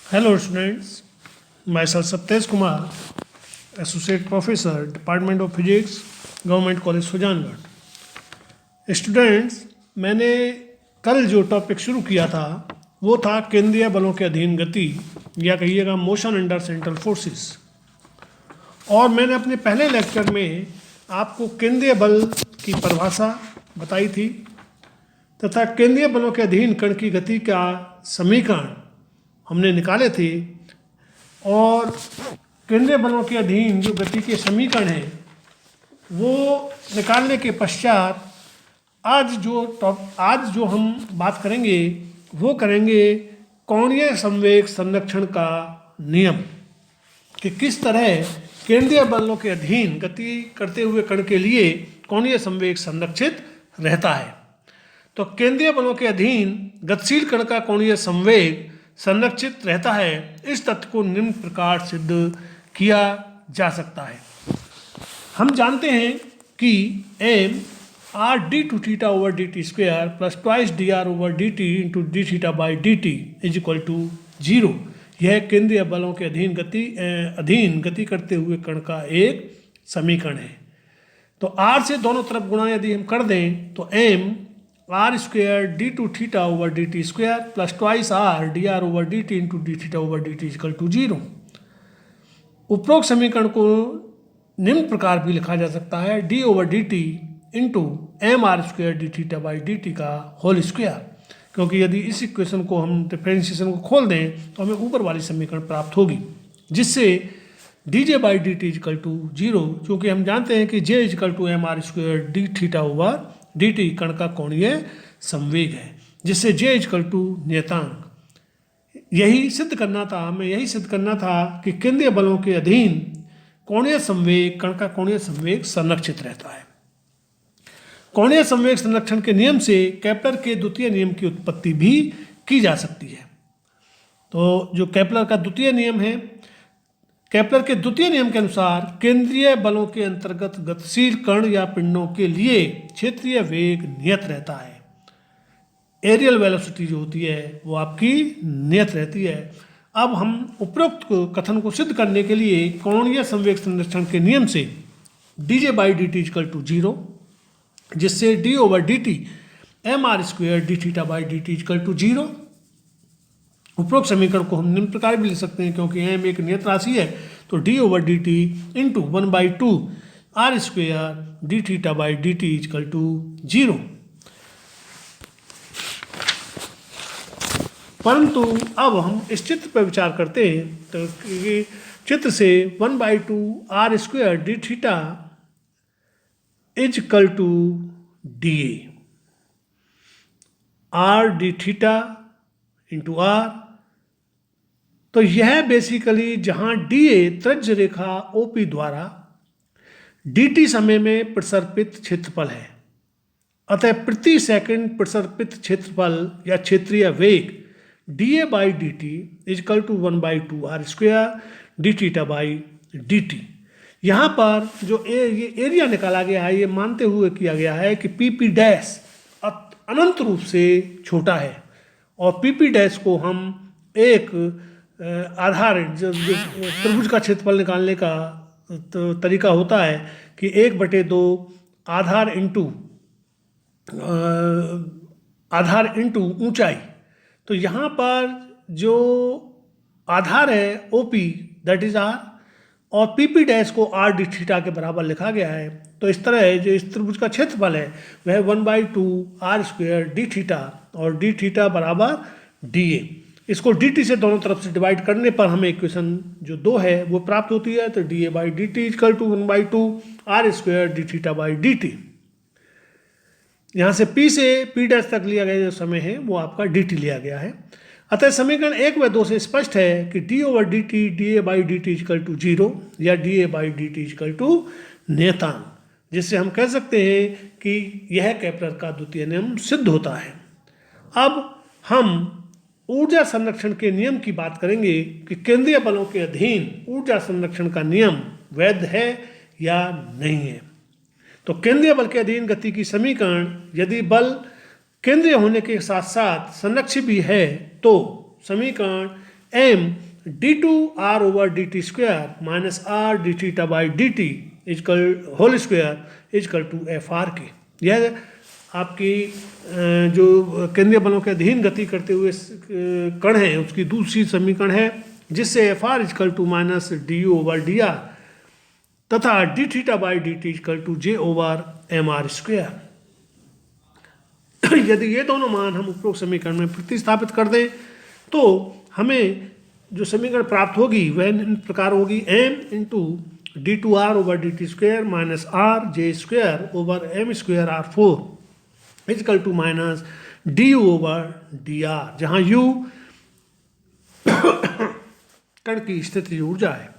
Hello students, myself Saptesh Kumar, Associate Professor, Department of Physics, Government College Sujangarh. Students, मैंने कल जो topic शुरू किया था वो था केंद्रीय बलों के अधीन गति या कहिएगा मोशन अंडर सेंट्रल फोर्सेस। और मैंने अपने पहले लेक्चर में आपको केंद्रीय बल की परिभाषा बताई थी तथा केंद्रीय बलों के अधीन कण की गति का समीकरण हमने निकाले थे। और केंद्रीय बलों के अधीन जो गति के समीकरण हैं वो निकालने के पश्चात आज जो हम बात करेंगे वो करेंगे कोणीय संवेग संरक्षण का नियम, कि किस तरह केंद्रीय बलों के अधीन गति करते हुए कण के लिए कोणीय संवेग संरक्षित रहता है। तो केंद्रीय बलों के अधीन गतिशील कण का कोणीय संवेग संरक्षित रहता है, इस तथ्य को निम्न प्रकार सिद्ध किया जा सकता है। हम जानते हैं कि m r d two theta over D t square plus twice d are over D t into d theta by D t is equal to 0। यह केंद्रीय बलों के अधीन गति करते हुए कण का एक समीकरण है। तो r से दोनों तरफ गुणा यदि हम कर दें तो m r square d two theta over D t square plus twice r D R over D t into d theta over D T equal to 0। उपरोक्त समीकरण को निम्न प्रकार भी लिखा जा सकता है d over D t into m are square D theta by D T का होल स्क्वेयर, क्योंकि यदि इस इक्वेशन को हम डिफरेंशिएशन को खोल दें तो हमें ऊपर वाली समीकरण प्राप्त होगी, जिससे D J by D T equal to 0, क्योंकि हम जानते हैं कि J equal to M R square D theta over D T कण का कोणीय संवेग है, जिससे जे इक्वल टू नियतांक। यही सिद्ध करना था कि केंद्रीय बलों के अधीन कोणीय संवेग कण का कोणीय संवेग संरक्षित रहता है। कोणीय संवेग संरक्षण के नियम से केपलर के द्वितीय नियम की उत्पत्ति भी की जा सकती है। तो जो केपलर का द्वितीय नियम है, केपलर के द्वितीय नियम के अनुसार केंद्रीय बलों के अंतर्गत गतिशील कण या पिंडों के लिए क्षेत्रीय वेग नियत रहता है। एरियल वेलोसिटी जो होती है वो आपकी नियत रहती है। अब हम उपरोक्त कथन को सिद्ध करने के लिए कोणीय संवेग संरक्षण के नियम से d J by D T equal to 0, जिससे d over D t m are square D theta by D T equal to 0। उपरोक्त समीकरण को हम निम्न प्रकार भी लिख सकते हैं, क्योंकि m एक नियत राशि है तो d over D t into 1/2 r square D theta by D T equal to 0। परंतु अब हम इस चित्र पर विचार करते हैं तो चित्र से 1/2 r square D theta is equal to d A r D theta into r. तो यह बेसिकली जहां डी ए त्रिज्य रेखा ओपी द्वारा डी टी समय में प्रसर्पित क्षेत्रफल है, अतः प्रति सेकंड प्रसर्पित क्षेत्रफल या क्षेत्रीय वेग d A by D T equal to 1/2 r square D theta by D t. यहाँ पर जो ये एरिया निकाला गया है ये मानते हुए किया गया है कि पी पी डैश अनंत रूप से छोटा है, और पी पी डैश को हम एक आधार जो त्रिभुज का क्षेत्रफल निकालने का तो तरीका होता है कि 1/2 आधार इंटू ऊंचाई। तो यहाँ पर जो आधार है OP दैट इज R, और PP डैश को R डी थीटा के बराबर लिखा गया है। तो इस तरह जो इस त्रिभुज का क्षेत्रफल है वह 1/2 आर स्क्वेयर डी थीटा और डी थीटा बराबर डी ए। इसको डी टी से दोनों तरफ से डिवाइड करने पर हमें इक्वेशन जो 2 है वो प्राप्त होती है। तो d A by D T equal to 1/2 r square D theta by D t. यहाँ से P से P डैश तक लिया गया जो समय है वो आपका डी टी लिया गया है। अतः समीकरण 1 व 2 से स्पष्ट है कि d over D t d A by D T equal to 0 या d A by D T equal to नियतांक, जिससे हम कह सकते हैं कि यह केपलर का द्वितीय नियम सिद्ध होता है। अब हम ऊर्जा संरक्षण के नियम की बात करेंगे कि केंद्रीय बलों के अधीन ऊर्जा संरक्षण का नियम वैध है या नहीं है। तो केंद्रीय बल के अधीन गति की समीकरण यदि बल केंद्रीय होने के साथ साथ संरक्षित भी है तो समीकरण m D two are over D T square minus r D theta by D T equal whole square equal to F r के। यह आपकी जो केंद्रीय बलों के अधीन गति करते हुए कण है उसकी दूसरी समीकरण है, जिससे F R equal to minus D you over D R तथा D theta by D T equal to J over M R square. यदि ये दोनों मान हम उपरोक्त समीकरण में प्रतिस्थापित कर दें तो हमें जो समीकरण प्राप्त होगी वह इन प्रकार होगी, m into d two are over D T square minus r j square over m square r four equal to minus D you over D r, जहाँ यू कण की स्थितिज ऊर्जा है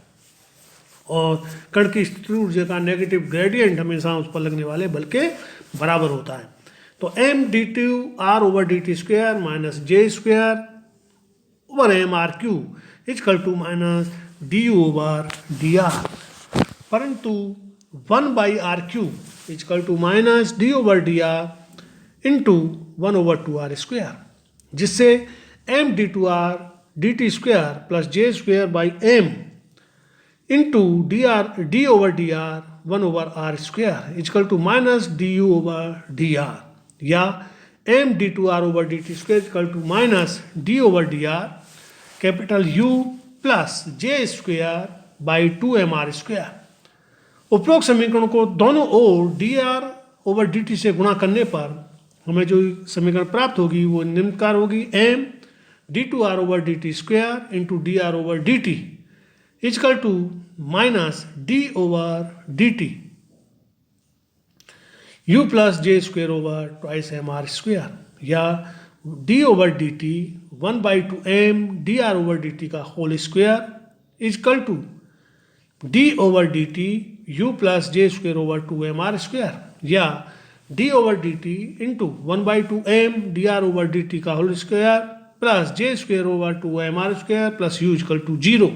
और कण की स्थितिज ऊर्जा का नेगेटिव ग्रेडियंट हमेशा उस पर लगने वाले बल के बराबर होता है। तो M D two are over D T square minus J square over M R cube equal to minus D you over D R, परंतु 1 by R cube equal to minus D over D R into 1 over 2 R square, जिससे M D two R D T square plus J square by M into D over D R 1 over R square equal to minus D you over D R, या M D two are over D T square equal to minus D over D R capital U plus J square by 2 M R square. उपरोक्त समीकरण को दोनों ओर D are over D T से गुणा करने पर हमें जो समीकरण प्राप्त होगी वो निम्न प्रकार होगी, M D two are over D T square into D are over D T equal to minus D over D T U plus J square over twice M are square, या D over D T 1 by 2 M D R over D T का whole square equal to D over D T U plus J square over 2 M R square, या D over D t into 1 by 2 M D R over D T का whole square plus J square over 2 M R square plus you equal to 0,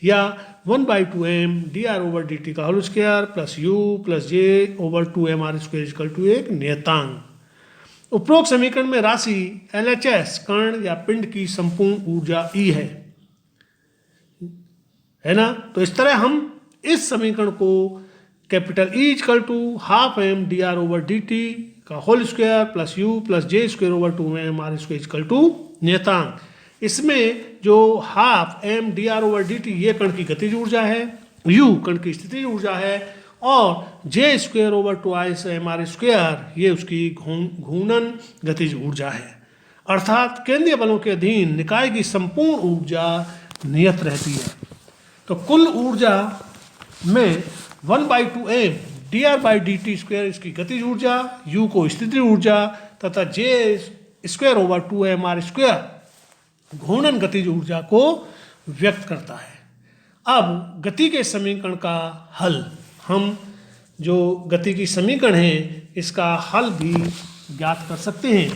या 1 by 2 M D R over D T का whole square plus U plus J over 2 M R square equal to एक नियतांक। उपरोक्त समीकरण में राशि LHS कण या पिंड की संपूर्ण ऊर्जा E है ना। तो इस तरह हम इस समीकरण को capital E equal to half M D R over D T का whole square plus U plus J square over 2 M R square equal to नियतांक, इसमें जो half M D R over D T ये कण की गतिज ऊर्जा है, यू कण की स्थितिज ऊर्जा है और j square over 2 M R square ये उसकी घूर्णन गतिज ऊर्जा है। अर्थात केंद्रीय बलों के अधीन निकाय की संपूर्ण ऊर्जा नियत रहती है। तो कुल ऊर्जा में 1 by 2 M D R by D T square इसकी गतिज ऊर्जा, यू को स्थितिज ऊर्जा तथा j square over 2 M R square घूर्णन गतिज ऊर्जा को व्यक्त करता है। अब गति के समीकरण का हल, हम जो गति की समीकरण है इसका हल भी ज्ञात कर सकते हैं।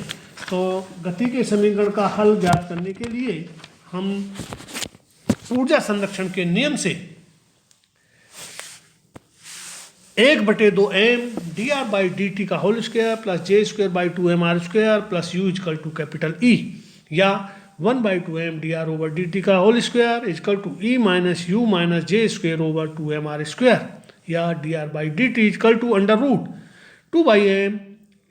तो गति के समीकरण का हल ज्ञात करने के लिए हम ऊर्जा संरक्षण के नियम से 1/2 M D R by D T का whole square plus J square by 2 M R square plus you equal to capital E, या 1/2 M D R over D T का whole square equal to E minus U minus J square over 2 M R square, या D are by D T equal to under root 2 by M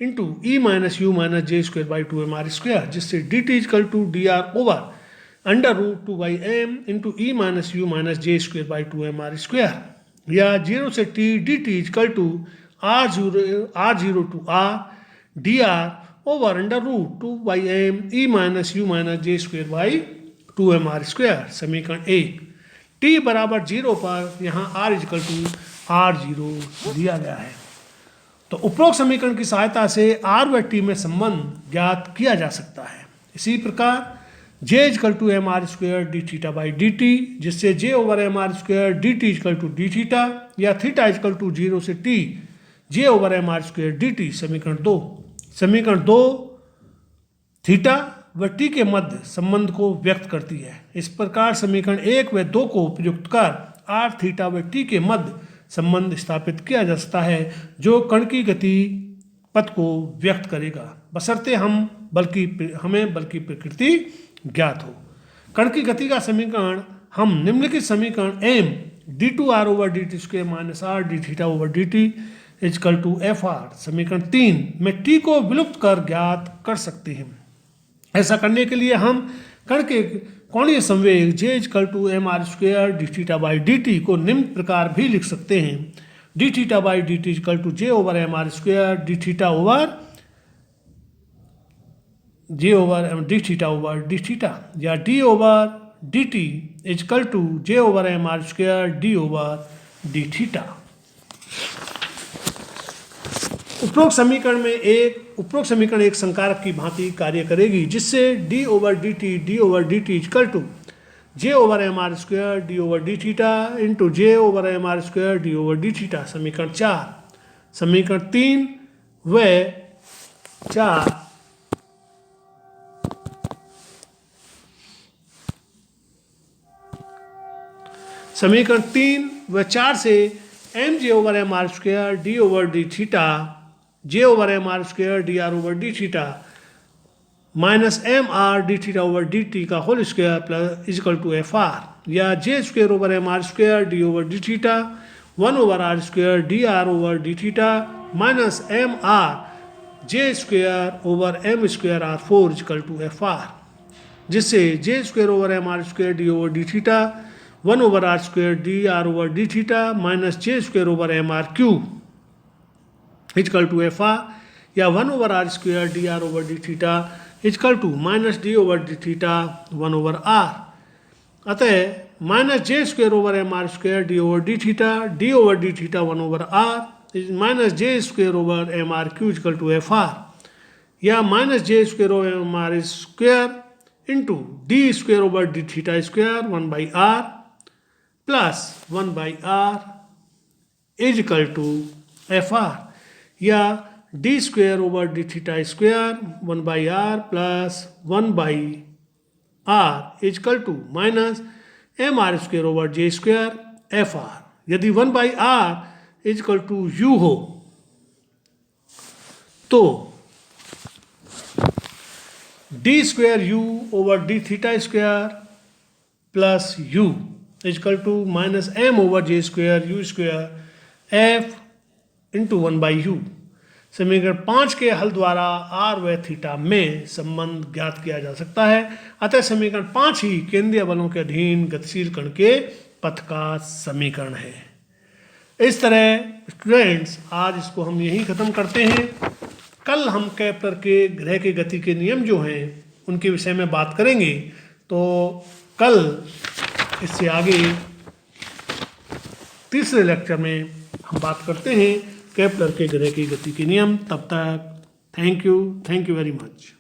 into E minus U minus J square by 2 M R square, जिससे D T equal to D are over under root 2 by M into E minus U minus J square by 2 M R square, या 0 से T D T equal to R zero to R D R over under root 2 by M E minus U minus J square by 2 M R square. समीकरण 1 T बराबर 0 पर यहाँ are equal to R0 दिया गया है। तो उपरोक्त समीकरण की सहायता से R व T में संबंध ज्ञात किया जा सकता है। इसी प्रकार J equal to M R square d theta by D t, जिससे J over M R square d T equal to d theta, या थीटा इजकल टू 0 से T J over M R square d t. समीकरण 2 theta व T के मध्य संबंध को व्यक्त करती है। इस प्रकार समीकरण 1 व 2 को प्रयुक्त कर R थीटा व T के मध्य संबंध स्थापित किया जा सकता है, जो कण की गति पथ को व्यक्त करेगा, बशर्ते हमें बल की प्रकृति ज्ञात हो। कण की गति का समीकरण हम निम्नलिखित समीकरण m d2r over D t square minus r D theta over D T equal to F r समीकरण 3 में t को विलुप्त कर ज्ञात कर सकते हैं। ऐसा करने के लिए हम कण के कोणीय संवेग j equal to M R square D theta by D T को निम्न प्रकार भी लिख सकते हैं। D theta by D T equal to J over M R square D theta over J over D theta over D theta, या D over D T equal to J over M R square D over D theta. उपरोक्त समीकरण एक संकारक की भांति कार्य करेगी, जिससे d over D T equal to J over M R square D over D theta into j over M R square D over D theta. समीकरण 4 समीकरण 3 व 4 समीकरण 3 व 4 से M J over M R square D over D theta J over M R square D are over D theta minus M R D theta over D T का whole square plus equal to F R, या J square over M R square D over D theta 1 over R square D are over D theta minus M R J square over M square R 4 is equal to F R, जिससे J square over M R square D over D theta 1 over R square D are over D theta minus J square over M R cube equal to F R, या 1 over R square D are over D theta equal to minus D over D theta 1 over R. अतः minus J square over M R square D over D theta 1 over are minus J square over M R cube equal to F R, या minus J square over M R square into D square over D theta square 1 by R plus 1 by R equal to F R, या D square over D theta square 1 by R plus 1 by R equal to minus M are square over J square F R. यदि 1 by R equal to U हो तो d square u over D theta square plus you equal to minus m over J square u square f into 1 by u. समीकरण 5 के हल द्वारा are व theta में संबंध ज्ञात किया जा सकता है। अतः समीकरण 5 ही केंद्रीय बलों के अधीन गतिशील कण के पथ का समीकरण है। इस तरह स्टूडेंट्स आज इसको हम यहीं ख़त्म करते हैं। कल हम केपलर के ग्रह की गति के नियम जो हैं उनके विषय में बात करेंगे। तो कल इससे आगे तीसरे लेक्चर में हम बात करते हैं केपलर के ग्रह की गति के नियम। तब तक थैंक यू वेरी मच।